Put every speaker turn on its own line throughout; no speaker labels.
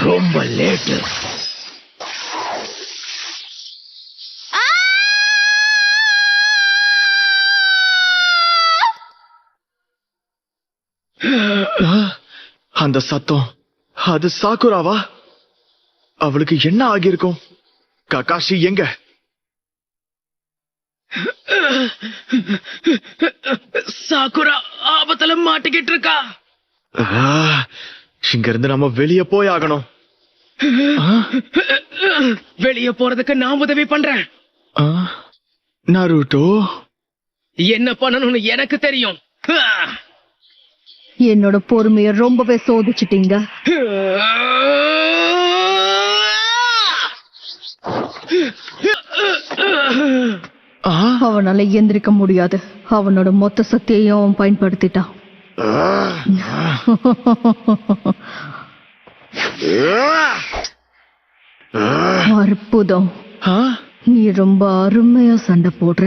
ரொம்ப லேட்டு.
அந்த சத்தம் அது சாக்குராவா? அவளுக்கு என்ன ஆகியிருக்கும்? ககாஷி எங்க?
சாக்குரா ஆபத்துல மாட்டிக்கிட்டு இருக்கா.
இங்க இருந்து நம்ம வெளியே போய் ஆகணும்.
வெளியே போறதுக்கு நான் உதவி பண்றேன்.
நருட்டோ,
என்ன பண்ணணும்னு எனக்கு தெரியும்.
என்னோட பொறுமைய ரொம்பவே சோதிச்சிட்டீங்க. அவனால எந்திரிக்க முடியாது. அவனோட மொத்த சக்தியையும் அவன் பயன்படுத்திட்டான். அற்புதம். நீ ரொம்ப அருமையா சண்டை போடுற.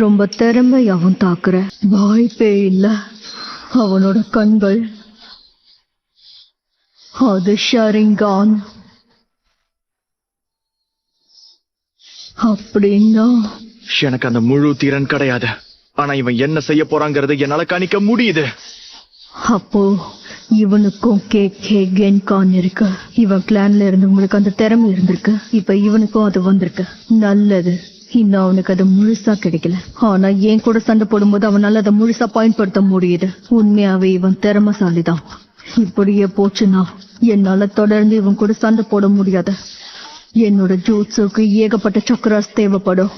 ரொம்ப திறமையாவும் தாக்குற. வாய்ப்பே இல்ல. அவனோட கண்கள் அது ஷரிங்கான். அப்படின்னா
எனக்கு அந்த முழு திறன் கிடையாது. ஆனா இவன் என்ன செய்ய போறாங்கிறது என்னால கணிக்க முடியுது.
அப்போ இவனுக்கும் கே கென்கான் இருக்கு. இவன் கிளான்ல இருந்தவங்களுக்கு அந்த திறமை இருந்திருக்கு. இப்ப இவனுக்கும் அது வந்திருக்கு. நல்லது. இன்னும் அவனுக்கு அது முழுசா கிடைக்கல. ஆனா என் கூட சண்டை போடும்போது அவனால அதை முழுசா பயன்படுத்த முடியுது. உண்மையாவே இவன் திறமைசாலிதான். இப்படியே போச்சுன்னா என்னால தொடர்ந்து இவன் கூட சண்டை போட முடியாது. என்னோட ஜூட்ஸுக்கு ஏகப்பட்ட சக்கராஸ் தேவைப்படும்.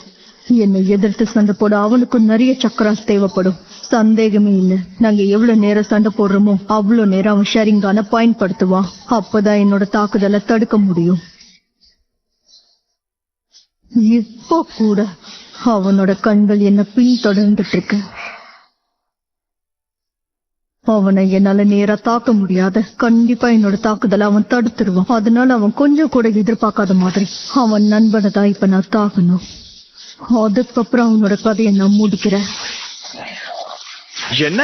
என்னை எதிர்த்து சண்டை போட அவனுக்கும் நிறைய சக்கராஸ் தேவைப்படும். சந்தேகமே இல்லை. நாங்க எவ்வளவு நேரம் சண்டை போடுறோமோ அவ்வளவு நேரம் அவன் ஷரிங்கான பயன்படுத்துவான். அப்பதான் என்னோட தாக்குதலை தடுக்க முடியும். இப்போ கூட அவனோட கண்கள் என்ன பின்தொடர்ந்துட்டு இருக்கு. அவனை என்னால நேரா தாக்க முடியாது. கண்டிப்பா என்னோட தாக்குதலை அவன் தடுத்துருவான். அதனால அவன் கொஞ்சம் கூட எதிர்பார்க்காத மாதிரி அவன் நண்பனை தான் இப்ப நான் தாக்கணும். அதுக்கப்புறம் அவனோட கதையை நான் முடிக்கிறேன்.
என்ன?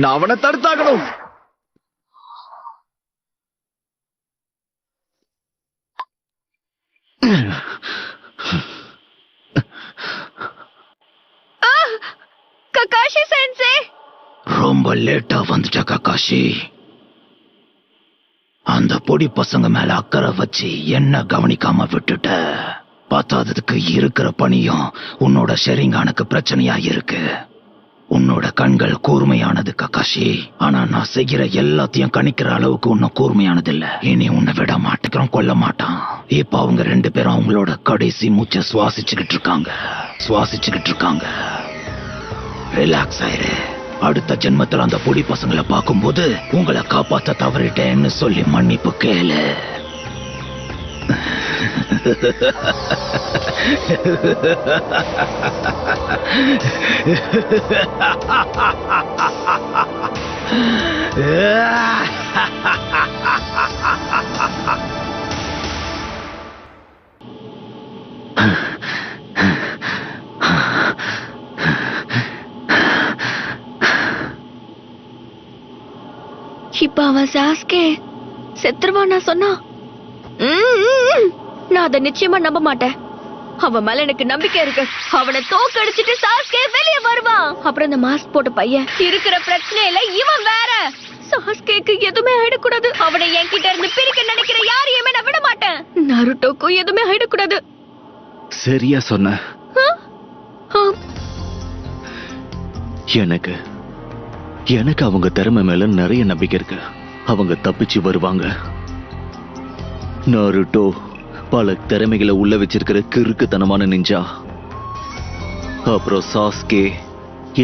நான் அவனை தடுத்தாகணும்.
ககாஷி சென்சே,
ரொம்ப லேட்டா வந்துட்ட ககாஷி. அந்த பொடி பசங்க மேல அக்கறை வச்சு என்ன கவனிக்காம விட்டுட்ட. பத்தாததுக்கு இருக்கிற பணியும் உன்னோட ஷெரிங்கானுக்கு பிரச்சனையா இருக்கு. உன்னோட கண்கள் கூர்மையானது ககாஷி. ஆனா நான் செய்கிற எல்லாத்தையும் கணிக்கிற அளவுக்கு உன்னும் கூர்மையானது இல்ல. இனி உன்னை விட மாட்டேங்கிறோம், கொல்ல மாட்டான். இப்ப அவங்க 2 பேரும் அவங்களோட கடைசி மூச்சை சுவாசிச்சுக்கிட்டு இருக்காங்க. ரிலாக்ஸ் ஆயிரு. அடுத்த ஜென்மத்துல அந்த பொடி பசங்களை பார்க்கும்போது உங்களை காப்பாத்த தவறிட்டேன்னு சொல்லி மன்னிப்பு கேளு.
இப்ப அவன் சாஸ்கே செத்துருவானா சொன்னா? நான் அதை நிச்சயமா நம்ப மாட்டேன். அவன் மேல எனக்கு நம்பிக்கை இருக்கு. அவனை தோக்கடிச்சிட்டு சாஸ்கே வெளியே வருவான். அப்புறம் இந்த மாஸ்க் போட்ட பையன் இருக்கிற பிரச்சனையில இவன் வேற. சாஸ்கேக்கு எதுவுமே ஆயிடக்கூடாது. அவனை என்கிட்ட இருந்து பிரிக்க நினைக்கிற யாரையுமே நான் விட மாட்டேன். நருட்டோக்கும் எதுவுமே ஆயிடக்கூடாது.
சரியா சொன்ன. எனக்கு அவங்க திறமை மேல நிறைய நம்பிக்கை இருக்கு. அவங்க தப்பிச்சு வருவாங்க. நருட்டோ பல திறமைகளை உள்ள வச்சிருக்கிற கிறுக்குத்தனமான நிஞ்சா. அப்புறம் சாஸ்கே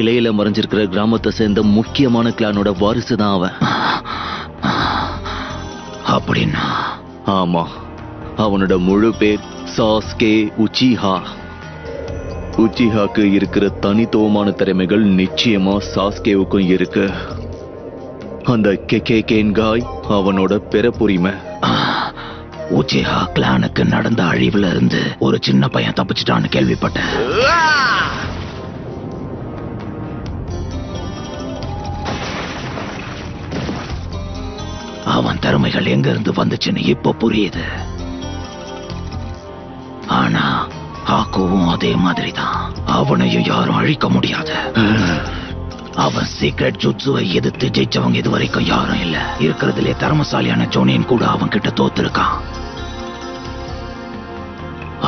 இலையில மறைஞ்சிருக்கிற கிராமத்தை சேர்ந்த முக்கியமான கிளானோட வாரிசு தான் அவன்.
அப்படின்னா?
ஆமா, அவனோட முழு பேர் சாஸ்கே உச்சிஹா. உச்சிஹாக்கு இருக்கிற தனித்துவமான திறமைகள் நிச்சயமா சாஸ்கேவுக்கும் இருக்கு. அந்த கென்காய் அவனோட பிறப்புரிமை.
உச்சிஹா கிளானுக்கு நடந்த அழிவுல இருந்து ஒரு சின்ன பையன் தப்பிச்சிட்டான்னு கேள்விப்பட்டேன். அவன் திறமைகள் எங்க இருந்து வந்துச்சுன்னு இப்ப புரியுது. ஆனா ஆக்குவும் அதே மாதிரிதான். அவனையும் யாரும் அழிக்க முடியாது. அவன் சீக்ரெட் ஜுட்சுவை எதிர்த்து ஜெயிச்சவங்க இது வரைக்கும் யாரும் இல்ல. இருக்கிறதுலே திறமசாலியான ஜோனியன் கூட அவன் கிட்ட தோத்துருக்கான்.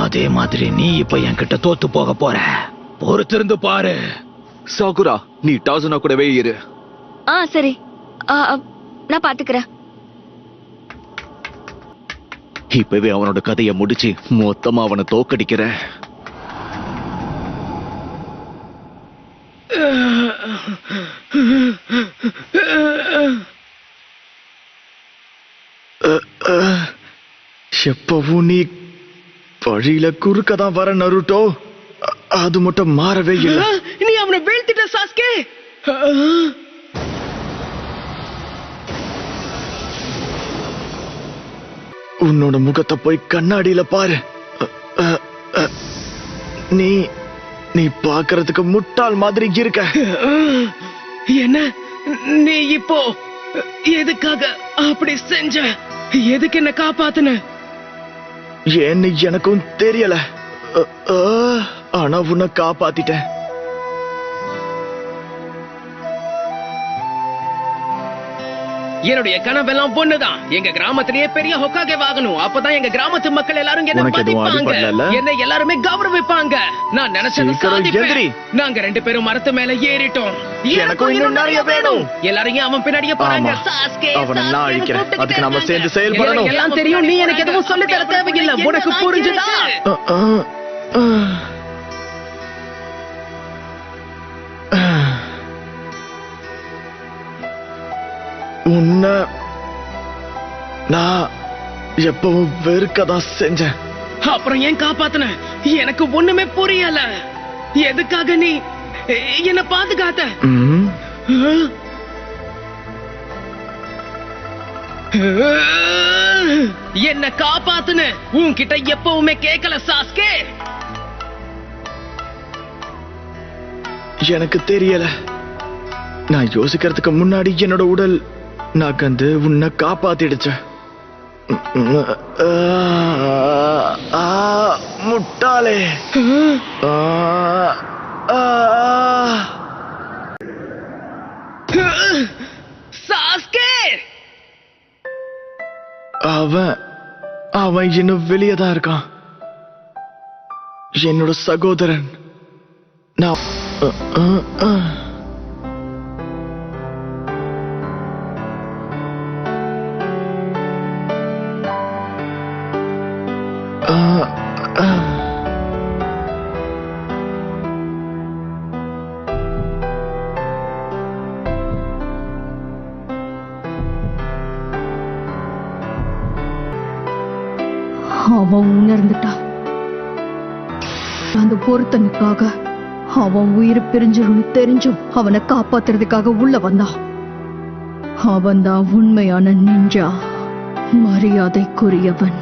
அதே மாதிரி நீ இப்ப என்கிட்ட தோத்து போக போற. பொறுத்திருந்து பாரு.
சாகுரா, நீ டாசனா கூடவே இரு.
சரி, நான் பாத்துக்கிறேன்.
இப்பவே அவனோட கதையை முடிச்சு மொத்தமா அவனை தோக்கடிக்கிற.
எப்பவும் நீ வழியில குறுக்கதான் வர நருட்டோ. அது மட்டும் மாறவே இல்லை.
நீ அவனை வீழ்த்திட்ட சாஸ்கே.
உன்னோட முகத்தை போய் கண்ணாடியில பாரு. நீ நீ பாக்குறதுக்கு முட்டாள் மாதிரி இருக்க.
என்ன நீ இப்போ எதுக்காக அப்படி செஞ்ச? எதுக்கு என்ன காப்பாத்துன?
ஏன்னு எனக்கும் தெரியல. ஆனா உன்னை காப்பாத்திட்டேன்.
என்னுடைய கனவெல்லாம் பொண்ணுதான். எங்க கிராமத்திலேயே பெரிய ஹொக்காகே வாங்கணும். அப்பதான் எங்க கிராமத்து மக்கள் எல்லாரும் என்ன
உனக்கு எதுவும்
மதிப்பாங்க,
அடிபடல?
என்னை எல்லாருமே கௌரவிப்பாங்க. நான் நினைச்சது
சீக்கிரம்
சாதிப்பேன்.
எந்திரி.
நாங்க 2 பேரும் மரத்து மேல ஏறிட்டோம்.
எனக்கும் இன்னும் நிறைய வேணும்.
எல்லாரையும் அவன் பின்னாடியே போறாங்க.
ஆமா.
சாஸ்கே,
அவனை நான்
சாஸ்கேன்னு
அழிக்கிறேன்.
கூப்பிட்டுக்கிட்டே
அதுக்கு நாம
இருக்காங்க.
சேர்ந்து செயல்படணும்.
எனக்கு எல்லாம் தெரியும். நீ எனக்கு எதுவும் சொல்லி தர தேவையில்லை. உனக்கு புரிஞ்சுதா?
உன்னை நான் எப்பவும் வெறுக்கதான் செஞ்சேன்.
அப்புறம் ஏன் காப்பாத்துன? எனக்கு ஒண்ணுமே புரியல. எதுக்காக நீ என்ன பாதுகாத்த? என்ன காப்பாத்துன? உன்கிட்ட எப்பவுமே கேட்கல சாஸ்கே.
எனக்கு தெரியல. நான் யோசிக்கிறதுக்கு முன்னாடி என்னோட உடல் நகர்ந்து உன்னை காப்பாத்திடுச்ச. முட்டாளே.
சாஸ்கே,
அவன் இன்னும் வெளியேதான் இருக்கான். என்னோட சகோதரன். நான்
அவன் உணர்ந்துட்டான். அந்த பொருத்தனுக்காக அவன் உயிர் பிரிஞ்சிரும்னு தெரிஞ்சும் அவனை காப்பாத்துறதுக்காக உள்ள வந்தான். அவன் தான் உண்மையான நிஞ்சா, மரியாதைக்குரியவன்.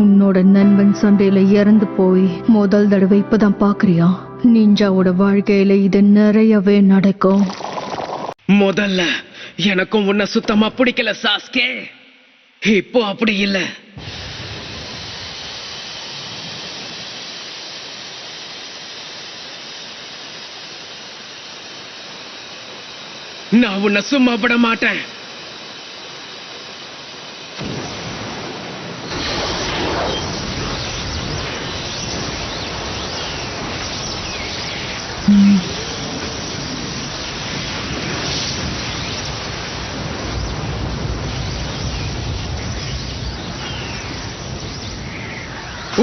உன்னோட நண்பன் சண்டையில இறந்து போய் முதல் தடவை இப்பதான் பாக்குறியா? நிஞ்சாவோட வாழ்க்கையில இது நிறையவே நடக்கும்.
முதல்ல எனக்கும் உன்னை சுத்தமா பிடிக்கல சாஸ்கே. இப்போ அப்படி இல்ல. நான் உன்னை சும்மா விட மாட்டேன்.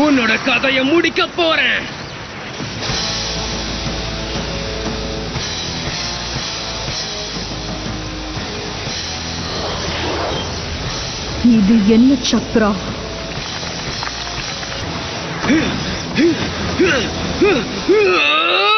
உன்னோட கதையை முடிக்க போறேன்.
இது என்ன சக்ரா?
Ah!